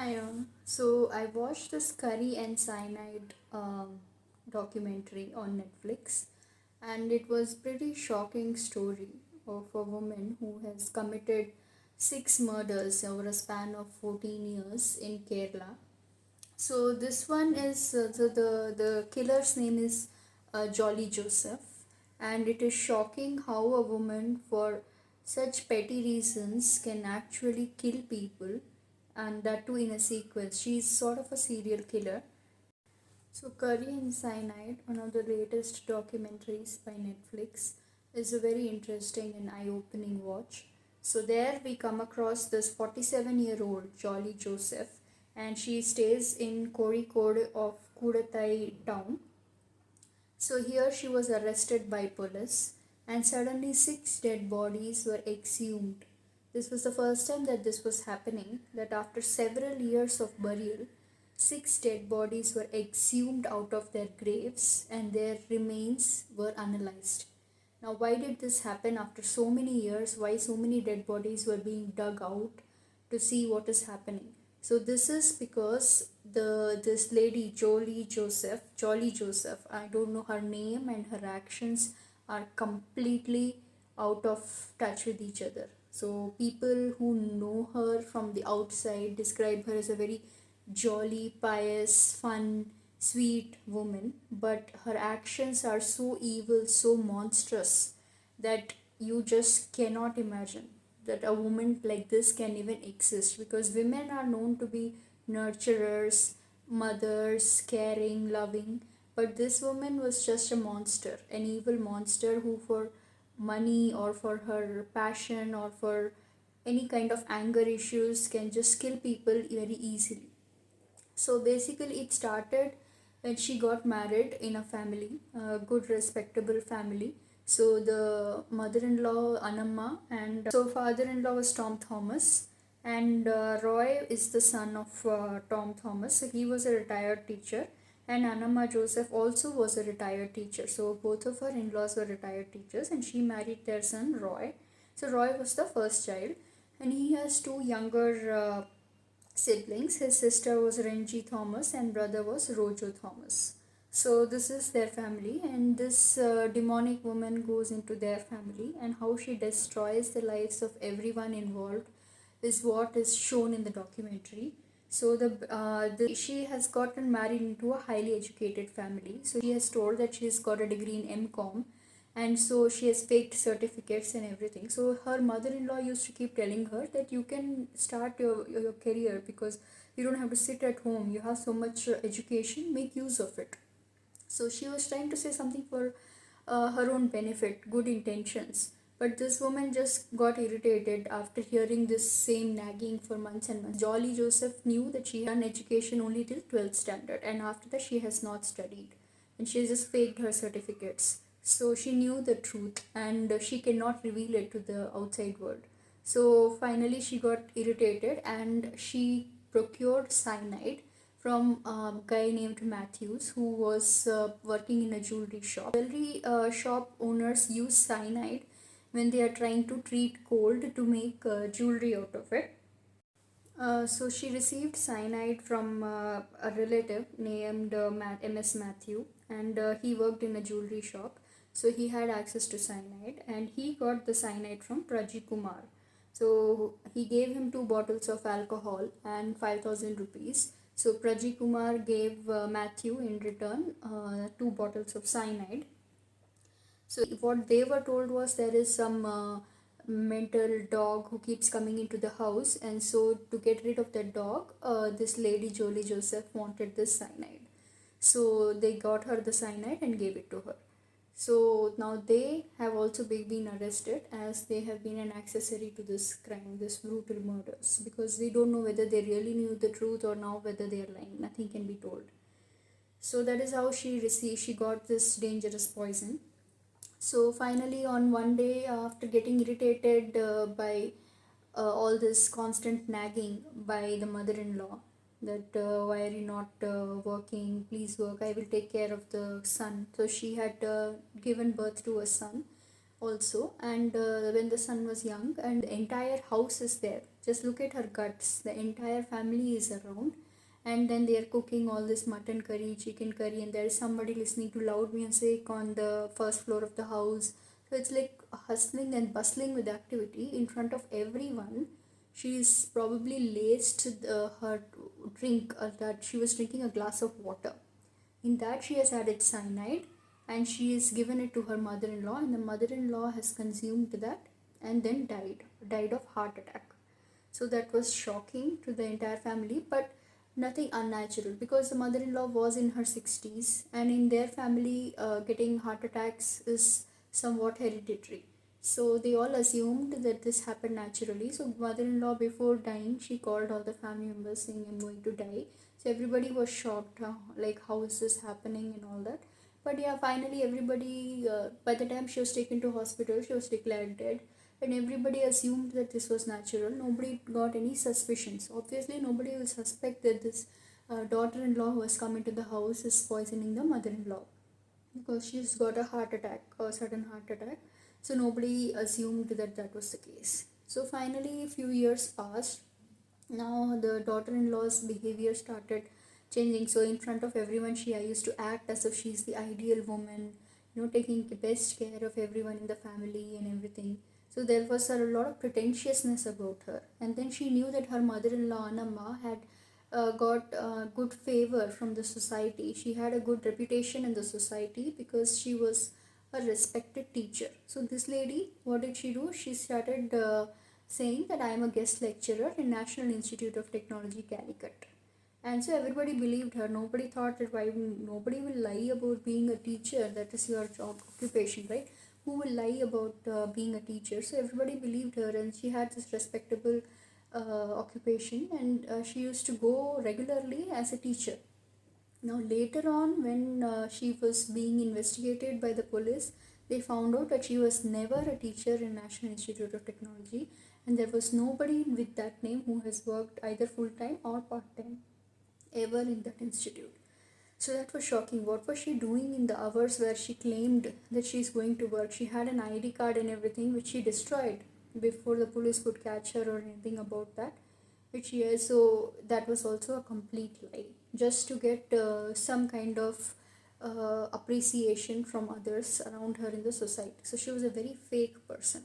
Hi, so I watched this Curry and Cyanide documentary on Netflix, and it was pretty shocking story of a woman who has committed six murders over a span of 14 years in Kerala. So this one is the killer's name is Jolly Joseph, and it is shocking how a woman for such petty reasons can actually kill people, and that too in a sequence. She's sort of a serial killer. So Curry and Cyanide, one of the latest documentaries by Netflix, is a very interesting and eye-opening watch. So there we come across this 47-year-old Jolly Joseph, and she stays in Kozhikode of Kudathai town. So here she was arrested by police, and suddenly six dead bodies were exhumed. This was the first time that this was happening, that after several years of burial, six dead bodies were exhumed out of their graves and their remains were analyzed. Now, why did this happen after so many years? Why so many dead bodies were being dug out to see what is happening? So this is because this lady Jolly Joseph, I don't know her name, and her actions are completely out of touch with each other. So people who know her from the outside describe her as a very jolly, pious, fun, sweet woman, but her actions are so evil, so monstrous that you just cannot imagine that a woman like this can even exist, because women are known to be nurturers, mothers, caring, loving, but this woman was just a monster, an evil monster who, for money or for her passion or for any kind of anger issues, can just kill people very easily. So basically, it started when she got married in a family, a good, respectable family. So the mother-in-law Anamma, and so father-in-law was Tom Thomas, and Roy is the son of Tom Thomas. So he was a retired teacher, and Anamma Joseph also was a retired teacher. So both of her in-laws were retired teachers, and she married their son Roy. So Roy was the first child, and he has two younger siblings. His sister was Renji Thomas and brother was Rojo Thomas. So this is their family, and this demonic woman goes into their family, and how she destroys the lives of everyone involved is what is shown in the documentary. So she has gotten married into a highly educated family. So she has told that she has got a degree in MCom, and so she has faked certificates and everything. So her mother-in-law used to keep telling her that you can start your career, because you don't have to sit at home, you have so much education, make use of it. So she was trying to say something for her own benefit, good intentions, but this woman just got irritated after hearing this same nagging for months and months. Jolly Joseph knew that she had done education only till 12th standard, and after that she has not studied, and she just faked her certificates. So she knew the truth, and she cannot reveal it to the outside world. So finally she got irritated, and she procured cyanide from a guy named Matthews, who was working in a jewelry shop. Jewelry shop owners use cyanide when they are trying to treat cold to make jewelry out of it. So she received cyanide from a relative named MS Matthew, and he worked in a jewelry shop. So he had access to cyanide, and he got the cyanide from Praji Kumar. So he gave him two bottles of alcohol and 5,000 rupees. So Praji Kumar gave Matthew in return two bottles of cyanide. So what they were told was there is some mental dog who keeps coming into the house, and so to get rid of that dog, this lady Jolly Joseph wanted this cyanide. So they got her the cyanide and gave it to her. So now they have also been arrested, as they have been an accessory to this crime, this brutal murders, because we don't know whether they really knew the truth or now whether they are lying. Nothing can be told. So that is how she got this dangerous poison. So finally, on one day, after getting irritated by all this constant nagging by the mother-in-law, that why are you not working, please work, I will take care of the son. So she had given birth to a son also, and when the son was young, and the entire house is there, Just look at her guts. The entire family is around, and then they are cooking all this mutton curry, chicken curry, and there is somebody listening to loud music on the first floor of the house. So it's like hustling and bustling with activity in front of everyone. She's probably laced her drink, that she was drinking a glass of water. In that, she has added cyanide, and she has given it to her mother in law, and the mother in law has consumed that and then died of heart attack. So that was shocking to the entire family, but nothing unnatural, because the mother in law was in her 60s, and in their family, getting heart attacks is somewhat hereditary. So they all assumed that this happened naturally. So mother in law, before dying, she called all the family members saying, I'm going to die. So everybody was shocked, like, how is this happening and all that. But yeah, finally everybody, by the time she was taken to hospital, she was declared dead, and everybody assumed that this was natural. Nobody got any suspicions. Obviously nobody will suspect that this daughter-in-law who has come into the house is poisoning the mother-in-law, because she's got a heart attack, a sudden heart attack. So nobody assumed that that was the case. So finally a few years passed. Now the daughter-in-law's behavior started changing. So in front of everyone, she used to act as if she's the ideal woman, taking the best care of everyone in the family and everything. So there was a lot of pretentiousness about her. And then she knew that her mother-in-law Anamma had got good favor from the society. She had a good reputation in the society because she was a respected teacher. So this lady, what did she do? She started saying that I am a guest lecturer in National Institute of Technology, Calicut. And so everybody believed her. Nobody thought that nobody will lie about being a teacher. That is your job occupation, right? Who will lie about being a teacher? So everybody believed her, and she had this respectable occupation, and she used to go regularly as a teacher. Now, later on, when she was being investigated by the police, they found out that she was never a teacher in National Institute of Technology, and there was nobody with that name who has worked either full time or part time ever in that institute. So that was shocking. What was she doing in the hours where she claimed that she's going to work? She had an ID card and everything, which she destroyed before the police could catch her or anything about that. Which she so that was also a complete lie, just to get some kind of appreciation from others around her in the society. So she was a very fake person,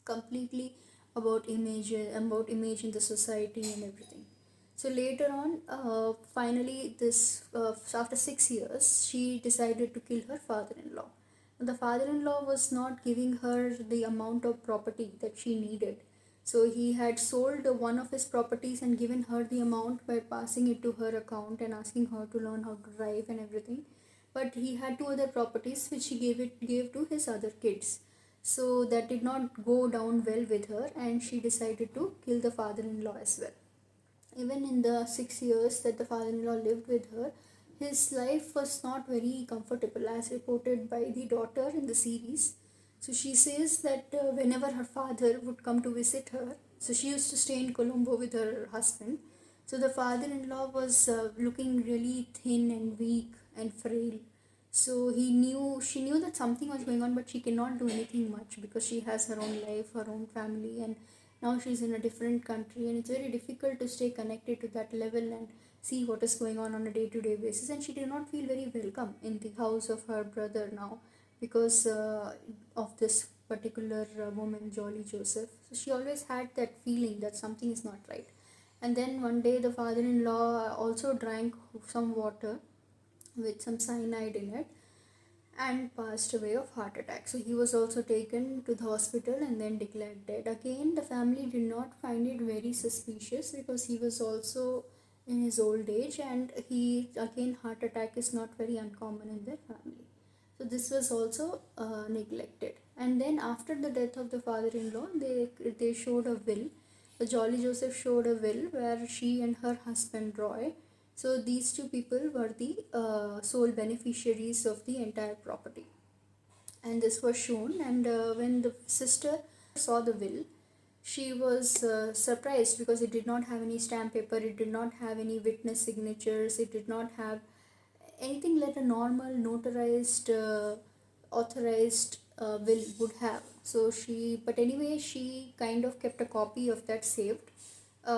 completely about image in the society and everything. So later on, finally, this after 6 years, she decided to kill her father-in-law. The father-in-law was not giving her the amount of property that she needed. So he had sold one of his properties and given her the amount by passing it to her account and asking her to learn how to drive and everything. But he had two other properties which he gave to his other kids. So that did not go down well with her, and she decided to kill the father-in-law as well. Even in the 6 years that the father-in-law lived with her, his life was not very comfortable, as reported by the daughter in the series. So she says that whenever her father would come to visit her, so she used to stay in Colombo with her husband. So the father-in-law was looking really thin and weak and frail. So she knew that something was going on, but she cannot do anything much because she has her own life, her own family, and now she's in a different country, and it's very difficult to stay connected to that level and see what is going on a day-to-day basis. And she did not feel very welcome in the house of her brother now because of this particular woman, Jolly Joseph. So she always had that feeling that something is not right. And then one day the father-in-law also drank some water with some cyanide in it and passed away of heart attack. So he was also taken to the hospital and then declared dead. Again, the family did not find it very suspicious because he was also in his old age, and heart attack is not very uncommon in their family. So this was also neglected. And then after the death of the father-in-law, they showed a will. The Jolly Joseph showed a will where she and her husband Roy, so these two people were the sole beneficiaries of the entire property. And this was shown, and when the sister saw the will, she was surprised because it did not have any stamp paper, it did not have any witness signatures, it did not have anything like a normal notarized, authorized will would have. So she, but anyway, she kind of kept a copy of that saved.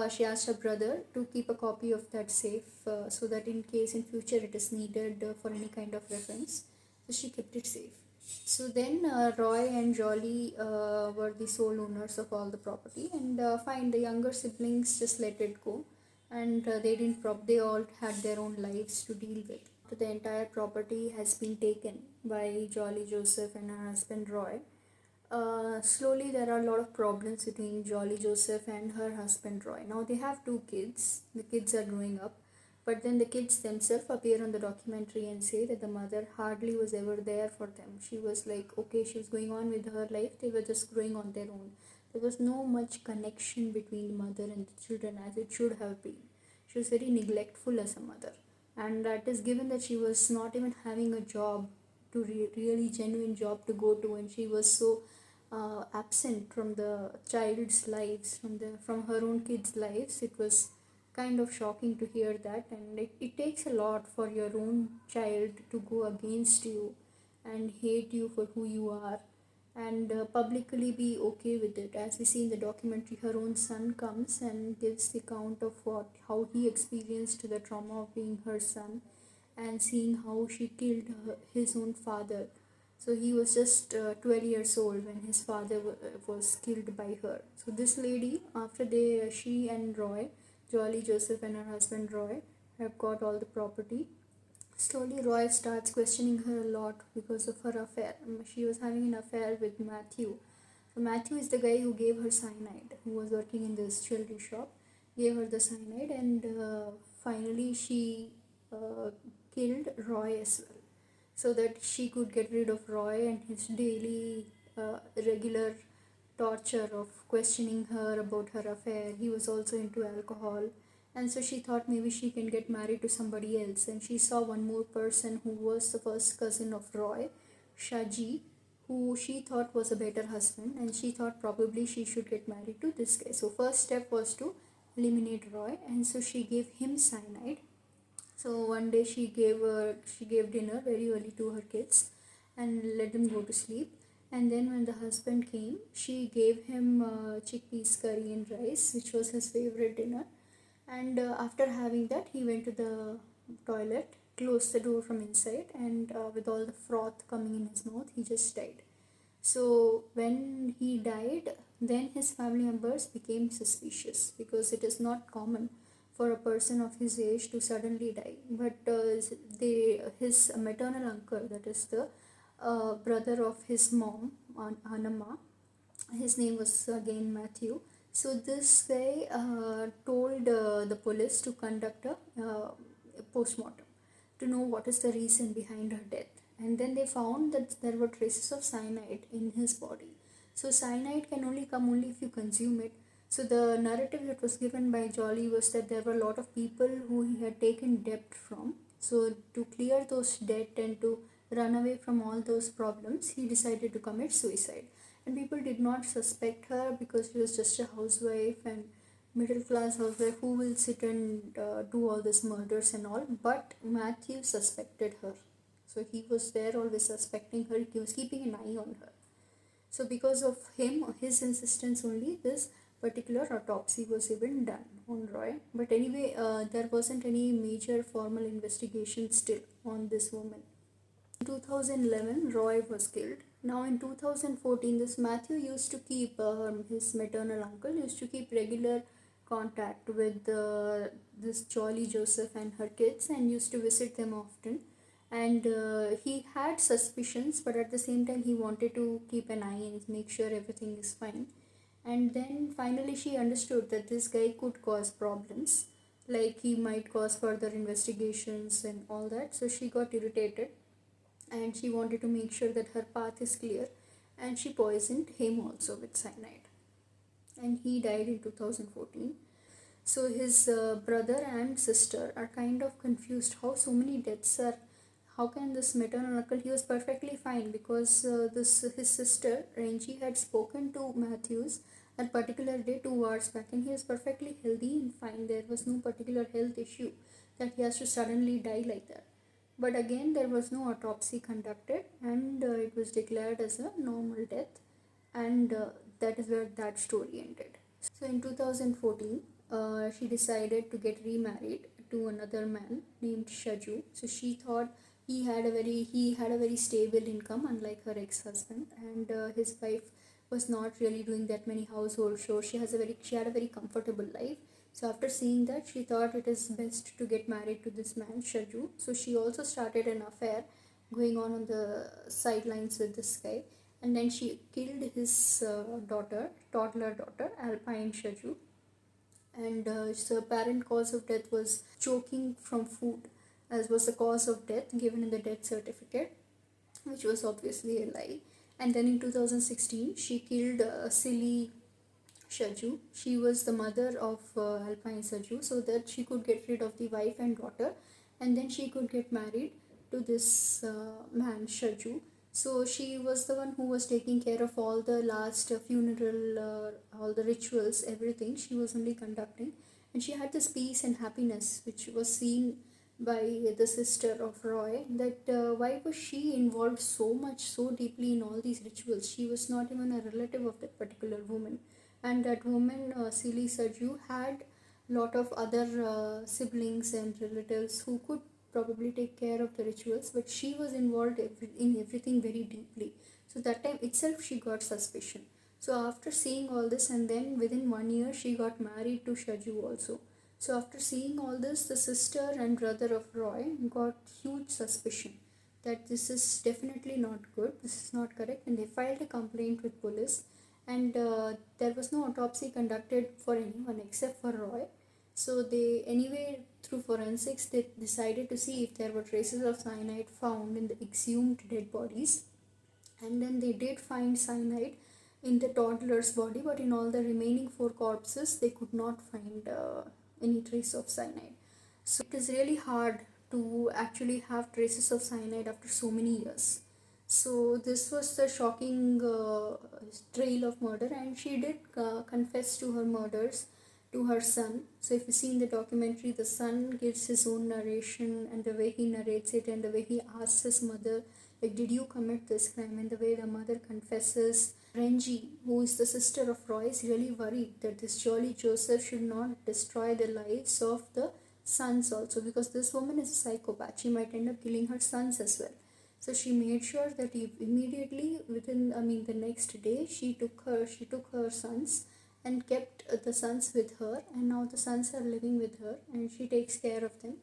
She asked her brother to keep a copy of that safe, so that in case in future it is needed for any kind of reference. So she kept it safe. So then Roy and Jolly were the sole owners of all the property, and fine, the younger siblings just let it go, and they didn't they all had their own lives to deal with. The entire property has been taken by Jolly Joseph and her husband Roy. Slowly, there are a lot of problems between Jolly Joseph and her husband Roy. Now, they have two kids. The kids are growing up, but then the kids themselves appear on the documentary and say that the mother hardly was ever there for them. She was like, okay, she was going on with her life, they were just growing on their own. There was no much connection between the mother and the children as it should have been. She was very neglectful as a mother, and that is given that she was not even having a job to really genuine job to go to, and she was so absent from the child's lives, from her own kids' lives. It was kind of shocking to hear that, and it takes a lot for your own child to go against you and hate you for who you are, and publicly be okay with it. As we see in the documentary, her own son comes and gives the account of how he experienced the trauma of being her son, and seeing how she killed his own father. So he was just 12 years old when his father was killed by her. So this lady, after she and Roy, Jolly Joseph and her husband Roy, have got all the property. Slowly, Roy starts questioning her a lot because of her affair. She was having an affair with Matthew. So Matthew is the guy who gave her cyanide, who was working in this jewelry shop, gave her the cyanide, and finally she uh, killed Roy as well, so that she could get rid of Roy and his daily regular torture of questioning her about her affair. He was also into alcohol, and so she thought maybe she can get married to somebody else. And she saw one more person who was the first cousin of Roy, Shaji, who she thought was a better husband, and she thought probably she should get married to this guy. So first step was to eliminate Roy, and so she gave him cyanide. So one day she gave dinner very early to her kids and let them go to sleep. And then when the husband came, she gave him chickpeas curry and rice, which was his favorite dinner. And after having that, he went to the toilet, closed the door from inside, and with all the froth coming in his mouth, he just died. So when he died, then his family members became suspicious because it is not common for a person of his age to suddenly die. But his maternal uncle, that is the brother of his mom, Anama, his name was again Matthew. So this guy told the police to conduct a postmortem to know what is the reason behind her death. And then they found that there were traces of cyanide in his body. So cyanide can only come only if you consume it. So the narrative that was given by Jolly was that there were a lot of people who he had taken debt from. So to clear those debt and to run away from all those problems, he decided to commit suicide. And people did not suspect her because she was just a housewife and middle class housewife who will sit and do all these murders and all. But Matthew suspected her, so he was there always suspecting her. He was keeping an eye on her. So because of him, his insistence only, this particular autopsy was even done on Roy. But anyway, there wasn't any major formal investigation still on this woman. In 2011, Roy was killed. Now in 2014, this Matthew used to keep, his maternal uncle used to keep regular contact with this Jolly Joseph and her kids, and used to visit them often. And he had suspicions, but at the same time he wanted to keep an eye and make sure everything is fine. And then finally she understood that this guy could cause problems, like he might cause further investigations and all that. So she got irritated and she wanted to make sure that her path is clear, and she poisoned him also with cyanide, and he died in 2014. So his brother and sister are kind of confused how so many deaths are. How can this maternal uncle, he was perfectly fine because this his sister Renji had spoken to Matthews that particular day 2 hours back, and he was perfectly healthy and fine. There was no particular health issue that he has to suddenly die like that. But again, there was no autopsy conducted, and it was declared as a normal death, and that is where that story ended. So in 2014, she decided to get remarried to another man named Shaju. So she thought he had a very stable income, unlike her ex-husband, and his wife was not really doing that many household chores. She had a very comfortable life. So after seeing that, she thought it is best to get married to this man Shaju. So she also started an affair going on the sidelines with this guy, and then she killed his toddler daughter, Alpine Shaju, and so apparent cause of death was choking from food, as was the cause of death given in the death certificate, which was obviously a lie. And then in 2016, she killed Silly Shaju. She was the mother of Alpine Shaju, so that she could get rid of the wife and daughter, and then she could get married to this man Shaju. So she was the one who was taking care of all the last funeral, all the rituals, everything. She was only conducting, and she had this peace and happiness, which was seen by the sister of Roy. That why was she involved so much, so deeply in all these rituals? She was not even a relative of that particular woman, and that woman, Silly Saju, had lot of other siblings and relatives who could probably take care of the rituals, but she was involved in everything very deeply. So that time itself she got suspicion. So after seeing all this, and then within 1 year she got married to Shaju also. So after seeing all this, the sister and brother of Roy got huge suspicion that this is definitely not good, this is not correct, and they filed a complaint with police. And there was no autopsy conducted for anyone except for Roy. So they, anyway, through forensics, they decided to see if there were traces of cyanide found in the exhumed dead bodies. And then they did find cyanide in the toddler's body, but in all the remaining four corpses, they could not find any trace of cyanide. So it is really hard to actually have traces of cyanide after so many years. So this was the shocking trail of murder, and she did confess to her murders to her son. So if you see in the documentary, the son gives his own narration, and the way he narrates it, and the way he asks his mother, like, did you commit this crime? And the way the mother confesses. Renji, who is the sister of Roy, is really worried that this Jolly Joseph should not destroy the lives of the sons also, because this woman is a psychopath. She might end up killing her sons as well. So she made sure that immediately within, the next day, she took her sons and kept the sons with her, and now the sons are living with her, and she takes care of them.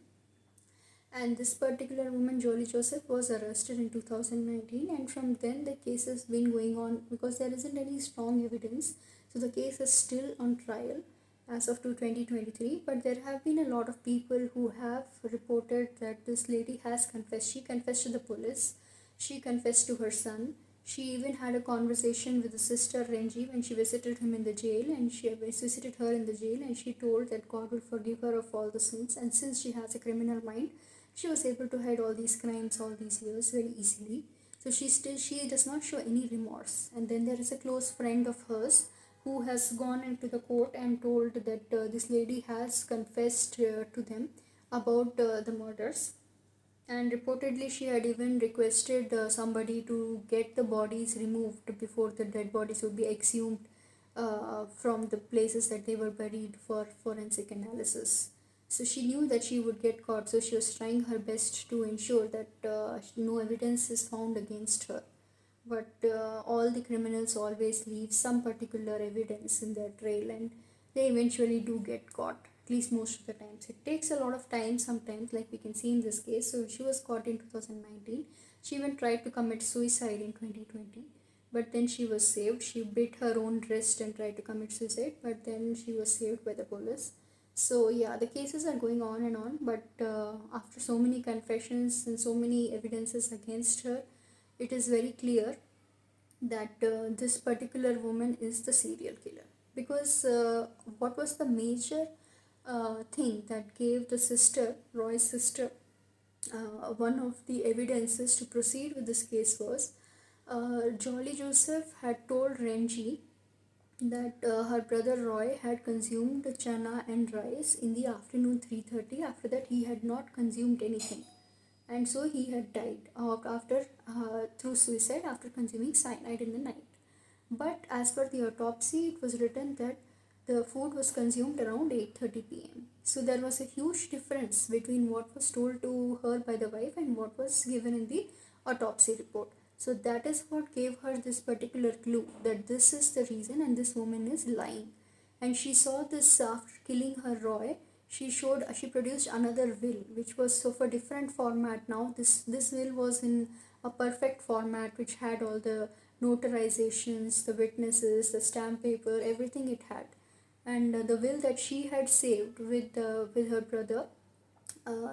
And this particular woman, Jolie Joseph, was arrested in 2019, and from then the case has been going on because there isn't any strong evidence. So the case is still on trial as of 2023, but there have been a lot of people who have reported that this lady has confessed. She confessed to the police, she confessed to her son. She even had a conversation with the sister Renji when she visited him in the jail, and she visited her in the jail, and she told that God will forgive her of all the sins, and since she has a criminal mind, she was able to hide all these crimes all these years very easily. So she does not show any remorse. And then there is a close friend of hers who has gone into the court and told that this lady has confessed to them about the murders, and reportedly she had even requested somebody to get the bodies removed before the dead bodies would be exhumed from the places that they were buried for forensic analysis. So she knew that she would get caught, so she was trying her best to ensure that no evidence is found against her. But all the criminals always leave some particular evidence in their trail, and they eventually do get caught, at least most of the times. It takes a lot of time sometimes, like we can see in this case. So she was caught in 2019. She even tried to commit suicide in 2020, but then she was saved. She bit her own wrist and tried to commit suicide, but then she was saved by the police. So yeah, the cases are going on, but after so many confessions and so many evidences against her, it is very clear that this particular woman is the serial killer. Because what was the major thing that gave the sister, Roy's sister, one of the evidences to proceed with this case was Jolly Joseph had told Renji that her brother Roy had consumed chana and rice in the afternoon 3:30. After that, he had not consumed anything. and so he had died after through suicide after consuming cyanide in the night. But as per the autopsy, it was written that the food was consumed around 8:30 p.m. So there was a huge difference between what was told to her by the wife and what was given in the autopsy report. So that is what gave her this particular clue that this is the reason and this woman is lying. And she saw this after killing her Roy. She produced another will which was of a different format. Now this will was in a perfect format which had all the notarizations, the witnesses, the stamp paper, everything it had. And the will that she had saved with her brother,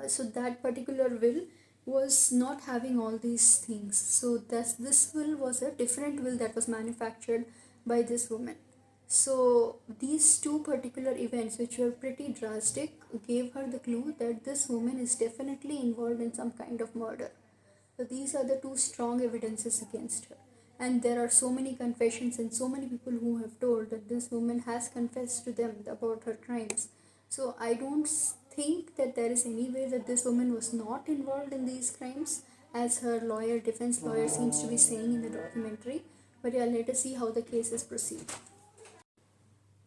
so that particular will was not having all these things. So this will was a different will that was manufactured by this woman. So these two particular events, which were pretty drastic, gave her the clue that this woman is definitely involved in some kind of murder. So these are the two strong evidences against her. And there are so many confessions and so many people who have told that this woman has confessed to them about her crimes. So I don't think that there is any way that this woman was not involved in these crimes, as her lawyer, defense lawyer, seems to be saying in the documentary. But yeah, let us see how the cases proceed.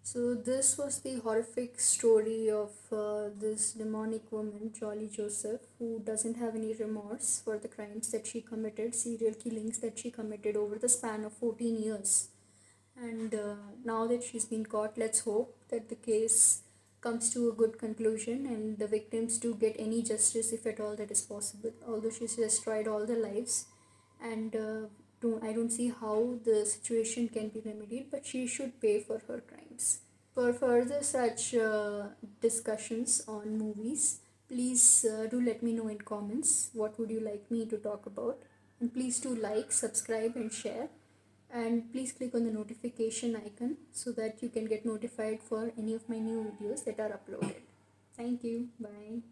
So this was the horrific story of this demonic woman, Jolly Joseph, who doesn't have any remorse for the crimes that she committed, serial killings that she committed over the span of 14 years. And now that she's been caught, let's hope that the case comes to a good conclusion and the victims do get any justice, if at all that is possible. Although she's destroyed all their lives, and I don't see how the situation can be remedied, but she should pay for her crimes. For further such discussions on movies, please do let me know in comments what would you like me to talk about. And please do like, subscribe and share. And please click on the notification icon so that you can get notified for any of my new videos that are uploaded. Thank you. Bye.